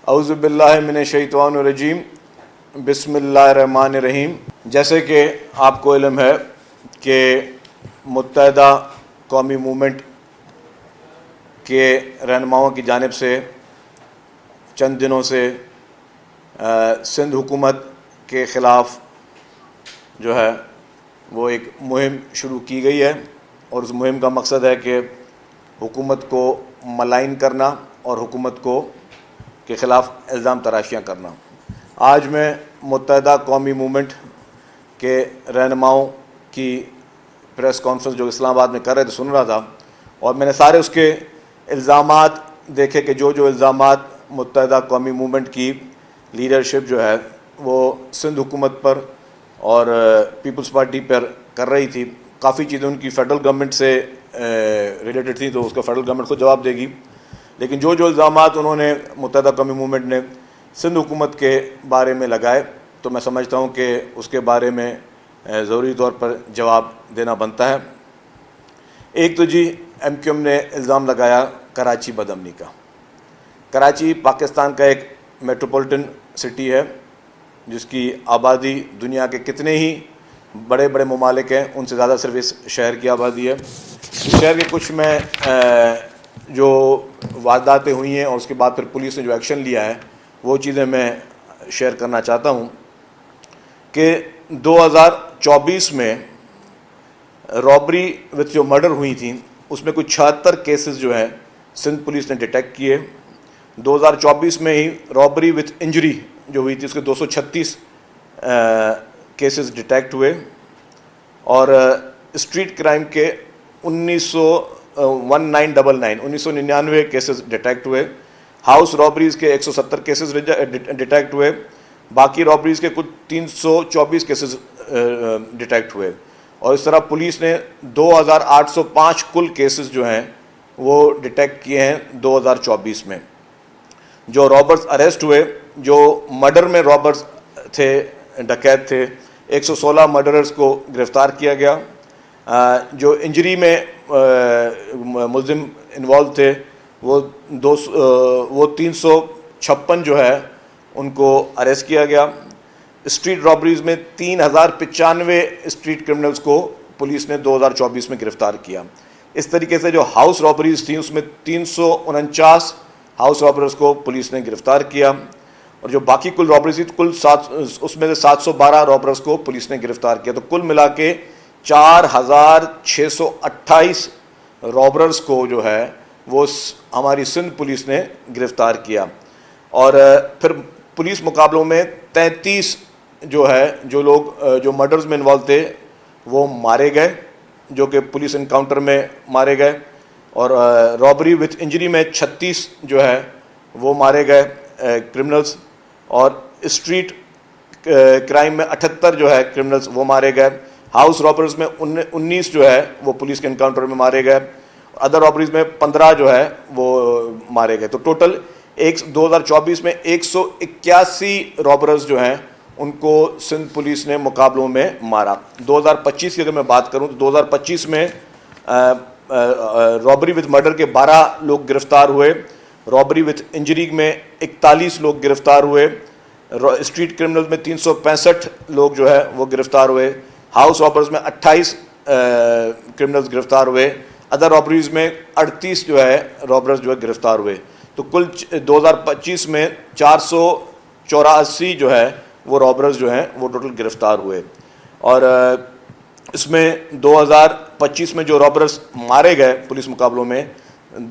औज़ुबिल्लाहि मिनश्शैतानिर्रजीम बिस्मिल्लाहिर्रहमानिर्रहीम। जैसे कि आपको इल्म है कि मुत्तहदा कौमी मूवमेंट के रहनुमाओं की जानिब से चंद दिनों से सिंध हुकूमत के ख़िलाफ़ जो है वो एक मुहिम शुरू की गई है और उस मुहिम का मकसद है कि हुकूमत को मलाइन करना और हुकूमत को के ख़िलाफ़ इल्ज़ाम तराशियाँ करना। आज मैं मुत्तहदा कौमी मूवमेंट के रहनुमाओं की प्रेस कॉन्फ्रेंस जो इस्लामाबाद में कर रहे थे सुन रहा था और मैंने सारे उसके इल्ज़ामात देखे कि जो इल्ज़ामात मुत्तहदा कौमी मूवमेंट की लीडरशिप जो है वो सिंध हुकूमत पर और पीपल्स पार्टी पर कर रही थी। काफ़ी चीज़ें उनकी फ़ेडरल गवर्नमेंट से रिलेटेड थी तो उसका फ़ेडरल गवर्नमेंट खुद जवाब देगी, लेकिन जो इल्ज़ामात उन्होंने मुत्तहदा कौमी मूवमेंट ने सिंध हुकूमत के बारे में लगाए तो मैं समझता हूँ कि उसके बारे में ज़रूरी तौर पर जवाब देना बनता है। एक तो जी MQM ने इल्ज़ाम लगाया कराची बदअमनी का। कराची पाकिस्तान का एक मेट्रोपॉलिटन सिटी है जिसकी आबादी दुनिया के कितने ही बड़े बड़े ममालिक हैं उनसे ज़्यादा सिर्फ इस शहर की आबादी है। इस शहर के कुछ में जो वारदातें हुई हैं और उसके बाद फिर पुलिस ने जो एक्शन लिया है वो चीज़ें मैं शेयर करना चाहता हूँ कि 2024 में रॉबरी विथ जो मर्डर हुई थी उसमें कुछ 76 केसेस जो हैं सिंध पुलिस ने डिटेक्ट किए। 2024 में ही रॉबरी विथ इंजरी जो हुई थी उसके 236 केसेस डिटेक्ट हुए और स्ट्रीट क्राइम के 1999 केसेस डिटेक्ट हुए। हाउस रॉबरीज़ के 170 केसेस डिटेक्ट हुए। बाकी रॉबरीज़ के कुछ 324 केसेस डिटेक्ट हुए और इस तरह पुलिस ने 2805 कुल केसेस जो हैं वो डिटेक्ट किए हैं 2024 में। जो रॉबर्स अरेस्ट हुए, जो मर्डर में रॉबर्स थे, डकैत थे, 116 मर्डरर्स को गिरफ़्तार किया गया। जो इंजरी में मुल्ज़िम इन्वॉल्व थे वो 356 जो है उनको अरेस्ट किया गया। स्ट्रीट रॉबरीज़ में 3095 स्ट्रीट क्रिमिनल्स को पुलिस ने 2024 में गिरफ़्तार किया। इस तरीके से जो हाउस रॉबरीज़ थी उसमें 349 हाउस रॉबर्स को पुलिस ने गिरफ़्तार किया और जो बाकी कुल रॉबरीज़ थी कुल उसमें से 712 रॉबर्स को पुलिस ने गिरफ़्तार किया। तो कुल मिला के 4628 रॉबर्स को जो है वो हमारी सिंध पुलिस ने गिरफ़्तार किया और फिर पुलिस मुकाबलों में 33 जो है जो मर्डर्स में इन्वॉल्व थे वो मारे गए, जो कि पुलिस इनकाउंटर में मारे गए और रॉबरी विथ इंजरी में 36 जो है वो मारे गए क्रिमिनल्स और स्ट्रीट क्राइम में 78 जो है क्रिमिनल्स वो मारे गए। हाउस रॉबर्स में 19 जो है वो पुलिस के इनकाउंटर में मारे गए। अदर रॉबरीज में 15 जो है वो मारे गए। तो टोटल 2024 में 181 रॉबर्स जो हैं उनको सिंध पुलिस ने मुकाबलों में मारा। 2025 की अगर मैं बात करूं तो 2025 में रॉबरी विथ मर्डर के 12 लोग गिरफ्तार हुए। रॉबरी विथ इंजरी में 41 लोग गिरफ्तार हुए। स्ट्रीट क्रिमिनल्स में 365 लोग जो है वो गिरफ्तार हुए। हाउस रॉबर्स में 28 क्रिमिनल्स गिरफ्तार हुए। अदर रॉबरीज में 38 जो है रॉबर्स जो है गिरफ्तार हुए। तो कुल 2025 में 484 जो है वो रॉबर्स जो हैं वो टोटल गिरफ्तार हुए और इसमें 2025 में जो रॉबर्स मारे गए पुलिस मुकाबलों में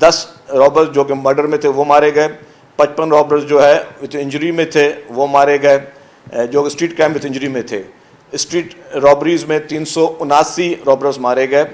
10 रॉबर्स जो कि मर्डर में थे वो मारे गए। 55 रॉबर्स जो है विथ इंजरी में थे वो मारे गए, जो स्ट्रीट क्राइम विथ इंजरी में थे। स्ट्रीट रॉबरीज में 379 रॉबर्स मारे गए।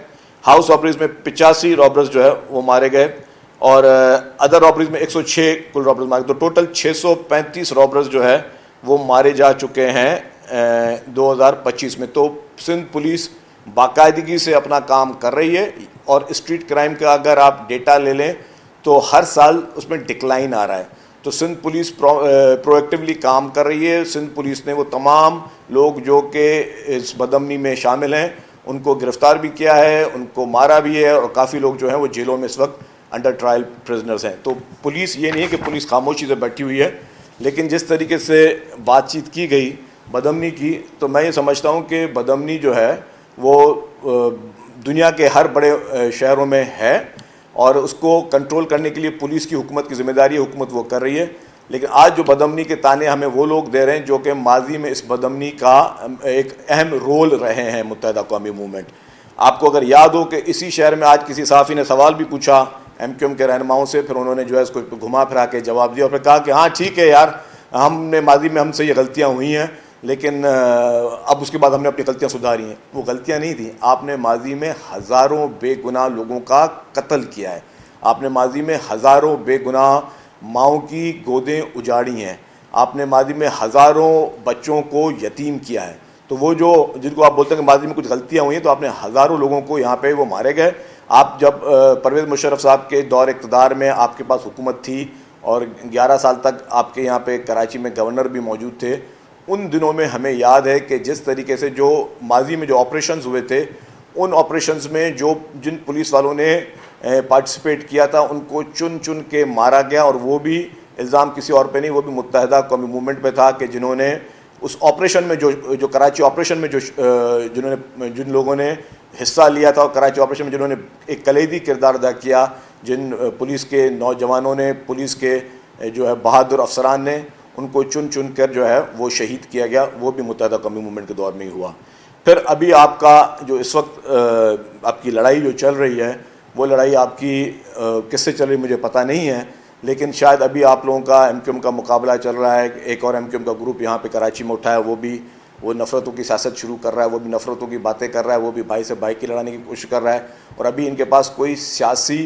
हाउस रॉबरीज में 85 रॉबर्स जो है वो मारे गए और अदर रॉबरीज में 106 कुल रॉबर्स मारे। तो टोटल 635 रॉबर्स जो है वो मारे जा चुके हैं 2025 में। तो सिंध पुलिस बाकायदगी से अपना काम कर रही है और स्ट्रीट क्राइम का अगर आप डेटा ले लें तो हर साल उसमें डिक्लाइन आ रहा है। तो सिंध पुलिस प्रोएक्टिवली काम कर रही है। सिंध पुलिस ने वो तमाम लोग जो कि इस बदअमनी में शामिल हैं उनको गिरफ़्तार भी किया है, उनको मारा भी है और काफ़ी लोग जो हैं वो जेलों में इस वक्त अंडर ट्रायल प्रिजनर्स हैं। तो पुलिस, ये नहीं है कि पुलिस खामोशी से बैठी हुई है, लेकिन जिस तरीके से बातचीत की गई बदअमनी की, तो मैं ये समझता हूँ कि बदअमनी जो है वो दुनिया के हर बड़े शहरों में है और उसको कंट्रोल करने के लिए पुलिस की हुकूमत की जिम्मेदारी है, हुकूमत वो कर रही है। लेकिन आज जो बदअमनी के ताने हमें वो लोग दे रहे हैं जो कि माजी में इस बदअमनी का एक अहम रोल रहे हैं मुत्तहिदा कौमी मूवमेंट। आपको अगर याद हो कि इसी शहर में आज किसी सहाफ़ी ने सवाल भी पूछा MQM के रहनुमाओं से, फिर उन्होंने जो है इसको घुमा फिरा के जवाब दिया और फिर कहा कि हाँ ठीक है यार, हमने माजी में हमसे ये गलतियाँ हुई हैं, लेकिन अब उसके बाद हमने अपनी गलतियाँ सुधारी हैं। वो गलतियाँ नहीं थी, आपने माजी में हज़ारों बेगुनाह लोगों का कत्ल किया है, आपने माजी में हज़ारों बेगुनाह माओं की गोदें उजाड़ी हैं, आपने माजी में हज़ारों बच्चों को यतीम किया है। तो वो जो जिनको आप बोलते हैं कि माजी में कुछ गलतियाँ हुई हैं, तो आपने हज़ारों लोगों को यहाँ पे वो मारे गए। आप जब परवेज़ मुशर्रफ साहब के दौर इक़्तिदार में आपके पास हुकूमत थी और 11 साल तक आपके यहाँ पे कराची में गवर्नर भी मौजूद थे, उन दिनों में हमें याद है कि जिस तरीके से जो माजी में जो ऑपरेशंस हुए थे, उन ऑपरेशंस में जिन पुलिस वालों ने पार्टिसिपेट किया था उनको चुन चुन के मारा गया, और वो भी इल्ज़ाम किसी और पे नहीं, वो भी मुत्तहिदा कौमी मूवमेंट पे था कि जिन्होंने उस ऑपरेशन में जो कराची ऑपरेशन में जिन लोगों ने हिस्सा लिया था और कराची ऑपरेशन में जिन्होंने एक कलीदी किरदार अदा किया, जिन पुलिस के नौजवानों ने, पुलिस के जो है बहादुर अफसरान ने, उनको चुन चुन कर जो है वो शहीद किया गया, वो भी मुत्तहिदा कौमी मूवमेंट के दौर में ही हुआ। फिर अभी आपका जो इस वक्त आपकी लड़ाई जो चल रही है, वो लड़ाई आपकी किससे चल रही मुझे पता नहीं है, लेकिन शायद अभी आप लोगों का MQM का मुकाबला चल रहा है। एक और MQM का ग्रुप यहाँ पे कराची में उठा है, वो नफ़रतों की सियासत शुरू कर रहा है, वो भी नफ़रतों की बातें कर रहा है, वो भी भाई से भाई की लड़ाने की कोशिश कर रहा है। और अभी इनके पास कोई सियासी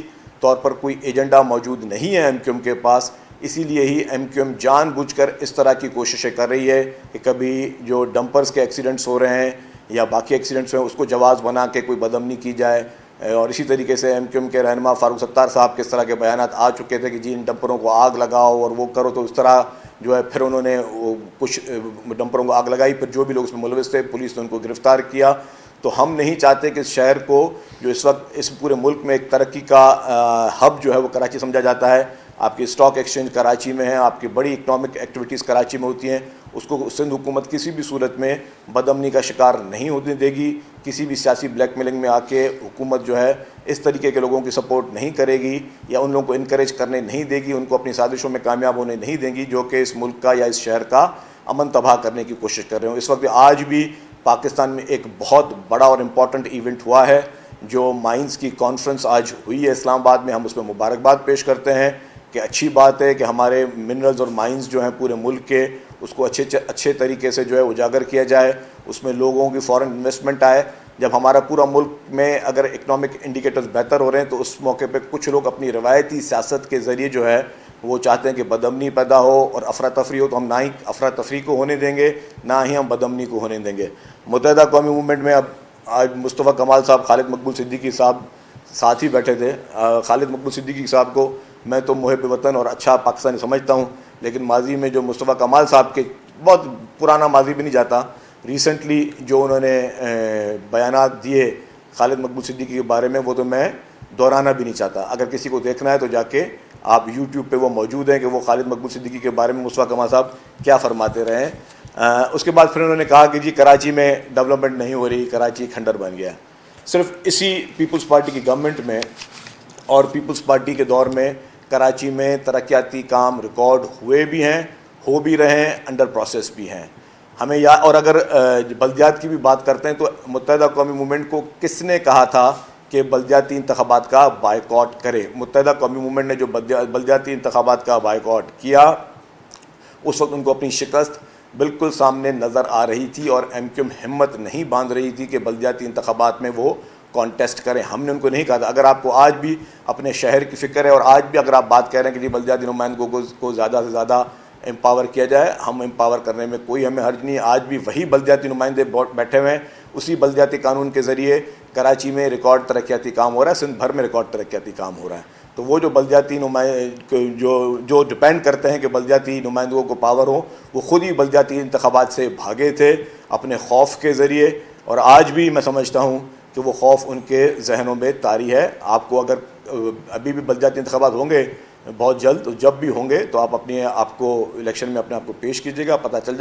तौर पर कोई एजेंडा मौजूद नहीं है MQM के पास, इसीलिए ही MQM जानबूझकर इस तरह की कोशिशें कर रही है कि कभी जो डंपर्स के एक्सीडेंट्स हो रहे हैं या बाकी एक्सीडेंट्स हैं उसको जवाज़ बना के कोई बदअमनी की जाए। और इसी तरीके से MQM के रहनुमा फारूक सत्तार साहब के इस तरह के बयानात आ चुके थे कि जी इन डंपरों को आग लगाओ और वो करो, तो उस तरह जो है फिर उन्होंने कुछ डंपरों को आग लगाई, फिर जो भी लोग उसमें मुलविस थे पुलिस ने उनको गिरफ़्तार किया। तो हम नहीं चाहते कि इस शहर को, जो इस वक्त इस पूरे मुल्क में एक तरक्की का हब जो है वो कराची समझा जाता है, आपकी स्टॉक एक्सचेंज कराची में है, आपकी बड़ी इकनॉमिक एक्टिविटीज़ कराची में होती हैं, उसको सिंध हुकूमत किसी भी सूरत में बदअमनी का शिकार नहीं होने देगी। किसी भी सियासी ब्लैकमेलिंग में आके हुकूमत जो है इस तरीके के लोगों की सपोर्ट नहीं करेगी या उन लोगों को इनकरेज करने नहीं देगी, उनको अपनी साजिशों में कामयाब होने नहीं देंगी जो कि इस मुल्क का या इस शहर का अमन तबाह करने की कोशिश कर रहे हो। इस वक्त आज भी पाकिस्तान में एक बहुत बड़ा और इम्पॉर्टेंट इवेंट हुआ है, जो माइंस की कॉन्फ्रेंस आज हुई है इस्लामाबाद में। हम उसमें मुबारकबाद पेश करते हैं कि अच्छी बात है कि हमारे मिनरल्स और माइंस जो हैं पूरे मुल्क के, उसको अच्छे तरीके से जो है उजागर किया जाए, उसमें लोगों की फ़ॉरेन इन्वेस्टमेंट आए। जब हमारा पूरा मुल्क में अगर इकनॉमिक इंडिकेटर्स बेहतर हो रहे हैं, तो उस मौके पे कुछ लोग अपनी रवायती सियासत के ज़रिए जो है वो चाहते हैं कि बदअमनी पैदा हो और अफरा तफरी हो। तो हम ना ही अफरा तफरी को होने देंगे, ना ही हम बदअमनी को होने देंगे। मुत्तहिदा कौमी मूवमेंट में अब आज मुस्तफ़ा कमाल साहब, खालिद मकबूल सिद्दीकी साहब साथ ही बैठे थे। खालिद मकबूल सिद्दीकी साहब को मैं तो मुहिब वतन और अच्छा पाकिस्तानी समझता हूँ, लेकिन माजी में जो मुस्तफ़ा कमाल साहब के, बहुत पुराना माजी भी नहीं जाता, रिसेंटली जो उन्होंने बयानात दिए खालिद मकबूल सिद्दीकी के बारे में, वो तो मैं दोहराना भी नहीं चाहता। अगर किसी को देखना है तो जाके आप YouTube पे वो मौजूद हैं कि वो खालिद मकबूल सिद्दीकी के बारे में मुस्तफ़ा कमाल साहब क्या फरमाते रहे हैं। उसके बाद फिर उन्होंने कहा कि जी कराची में डेवलपमेंट नहीं हो रही, कराची खंडर बन गया। सिर्फ इसी पीपल्स पार्टी की गवर्नमेंट में और पीपल्स पार्टी के दौर में कराची में तरक्याती काम रिकॉर्ड हुए भी हैं, हो भी रहे हैं, अंडर प्रोसेस भी हैं। हमें और अगर बल्दियात की भी बात करते हैं तो मुत्तहिदा कौमी मूवमेंट को किसने कहा था कि बल्दियाती इंतखाबात का बायकॉट करे? मुत्तहिदा कौमी मूवमेंट ने जो बल्दियाती इंतखाबात का बायकॉट किया, उस वक्त उनको अपनी शिकस्त बिल्कुल सामने नज़र आ रही थी और MQM हिम्मत नहीं बांध रही थी कि बल्दियाती इंतखाबात में वो कॉन्टेस्ट करें। हमने उनको नहीं कहा था। अगर आपको आज भी अपने शहर की फ़िक्र है और आज भी अगर आप बात कह रहे हैं कि जी बल्दियाती नुमाइंदों को ज़्यादा से ज़्यादा एम्पावर किया जाए, हम एम्पावर करने में कोई हमें हर्ज नहीं। आज भी वही बल्दियाती नुमाइंदे बैठे हुए हैं, उसी बल्दियाती कानून के ज़रिए कराची में रिकॉर्ड तरक्याती काम हो रहा है, सिंध भर में रिकॉर्ड तरक्याती काम हो रहा है। तो वो जो बल्दियाती जो डिपेंड करते हैं कि बल्दियाती नुमाइंदों को पावर हो, वो ख़ुद ही बल्दियाती इंतखाबात से भागे थे अपने खौफ के ज़रिए, और आज भी मैं समझता हूँ कि वो खौफ उनके जहनों में तारी है। आपको अगर अभी भी बलदियाती इंतखाबात होंगे बहुत जल्द, तो जब भी होंगे तो आप अपने आपको इलेक्शन में अपने आप को पेश कीजिएगा, पता चल जाए